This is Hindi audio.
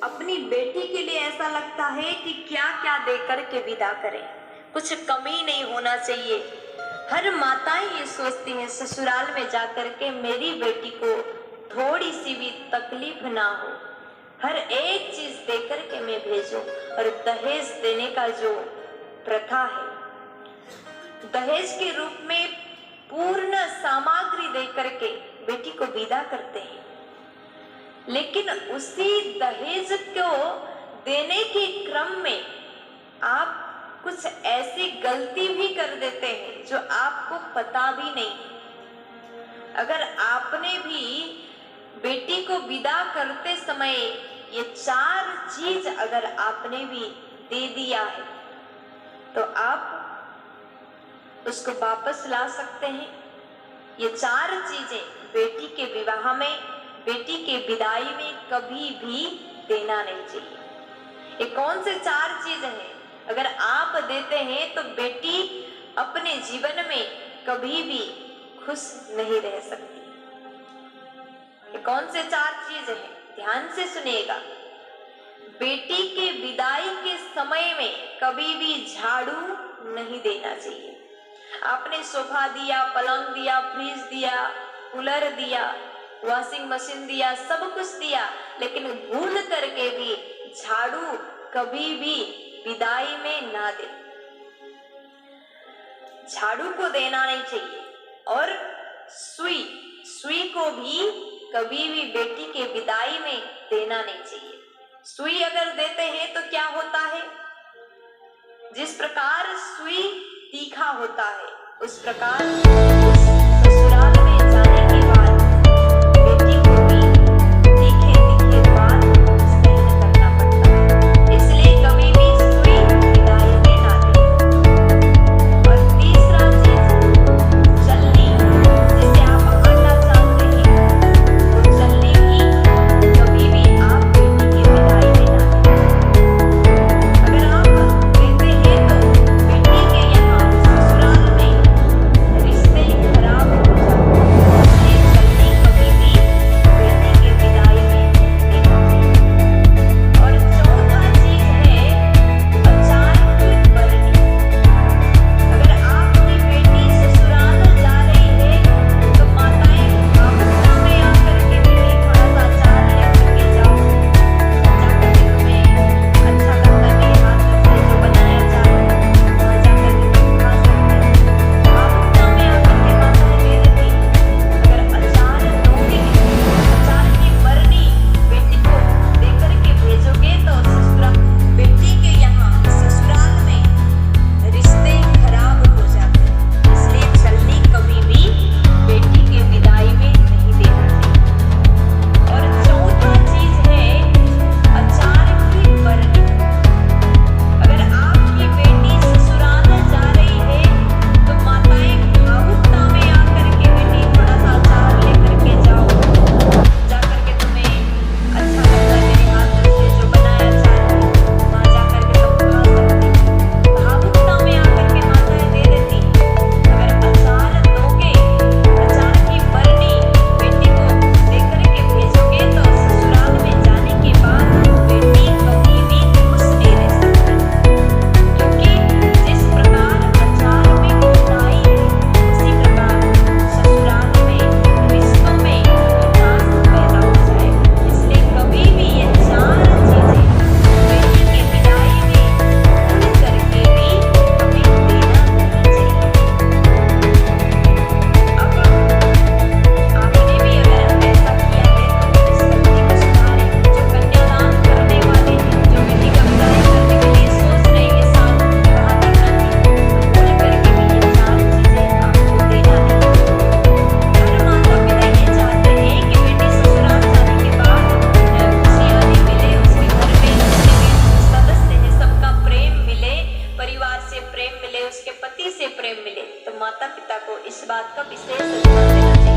अपनी बेटी के लिए ऐसा लगता है कि क्या क्या देकर के विदा करें, कुछ कमी नहीं होना चाहिए। हर माताएं ये सोचती हैं ससुराल में जाकर के मेरी बेटी को थोड़ी सी भी तकलीफ ना हो, हर एक चीज देकर के मैं भेजूं। और दहेज देने का जो प्रथा है, दहेज के रूप में पूर्ण सामग्री देकर के बेटी को विदा करते हैं, लेकिन उसी दहेज को देने के क्रम में आप कुछ ऐसी गलती भी कर देते हैं जो आपको पता भी नहीं। अगर आपने भी बेटी को विदा करते समय ये 4 चीज अगर आपने भी दे दिया है तो आप उसको वापस ला सकते हैं। ये 4 चीजें बेटी के विवाह में, बेटी के विदाई में कभी भी देना नहीं चाहिए। ये कौन से 4 चीजें हैं? अगर आप देते हैं तो बेटी अपने जीवन में कभी भी खुश नहीं रह सकती। ये कौन से 4 चीज हैं? ध्यान से सुनिएगा। बेटी के विदाई के समय में कभी भी झाड़ू नहीं देना चाहिए। आपने सोफा दिया, पलंग दिया, फ्रिज दिया, कूलर दिया, वॉशिंग मशीन दिया, सब कुछ दिया, लेकिन भूल करके भी झाड़ू कभी भी विदाई में ना दे। झाड़ू को देना नहीं चाहिए। और सुई को भी कभी भी बेटी के विदाई में देना नहीं चाहिए। सुई अगर देते हैं तो क्या होता है? जिस प्रकार सुई तीखा होता है उस प्रकार ससुराल में जाने के बाद बेटी को भी तीखे तीखे बात सहन करना पड़ता है। इसलिए कभी भी सुई विदाई में ना दे। और तीसरा चीज, चलनी, जिसे आप आटा चाहते हैं, तो चलनी भी कभी भी आप बेटी की विदाई में ना दें। अगर आप देते हैं तो बेटी के यहाँ ससुराल में रिश्ते खराब हो जाते हैं। इसलिए चलनी कभी भी बेटी की विदाई में देना चाहिए। और चौथा चीज है अचार की बरनी। अगर आपकी बेटी ससुराल जा रही है तो माताएं भावुकता में आकर के भी थोड़ा सा अचार लेकर के जाओ, जाकर के तुम्हें अच्छा लगता है मेरे हाथ से जो बनाया अचार वहाँ जाकर के तुम खा सकते हो। भावुकता में आकर के माताएं दे देती। अगर अचार दोगे, अचार की बरनी बेटी को देकर के भेजोगे तो ससुराल, बेटी के यहाँ ससुराल में रिश्ते खराब हो जाते हैं। इसलिए चलनी कभी भी बेटी के विदाई में नहीं देना चाहिए। और चौथा चीज है अचार की बरनी। अगर आपकी बेटी ससुराल जा रही है तो माताएं भावुकता में आकर के बेटी थोड़ा सा अचार लेकर के जाओ, जाकर के तुम्हें अच्छा लगता है मेरे हाथ से जो बनाया अचार वहाँ जाकर के तुम खा सकती। भावुकता में आकर के माताएं दे देती। अगर अचार दोगे, अचार की बरनी बेटी को देकर के भेजोगे तो ससुराल में जाने के बाद बेटी कभी भी खुश नहीं रह सकती। क्योंकि जिस प्रकार अचार में मिठाई है उसी प्रकार ससुराल में रिश्तों में मिठास पैदा हो जाए। इसलिए कभी भी ये 4 चीजें बेटी की विदाई में भूल करके भी हमें देना नहीं चाहिए। अब आपने भी अगर ऐसा किया है तो इस गलती को सुधारें। जो कन्यादान करने वाले हैं, जो बेटी का विदाई करने के लिए सोच रहे हैं साथ विवाह करना है, भूल करके भी ये 4 चीजें आपको देना नहीं चाहिए। हर माता पिता ये चाहते हैं कि बेटी ससुराल जाने के बाद खुशियाली मिले, उसके घर में जितने भी सदस्य हैं सबका प्रेम मिले, परिवार से प्रेम मिले, उसके पति से प्रेम मिले। तो माता पिता को इस बात का विशेष ध्यान देना चाहिए।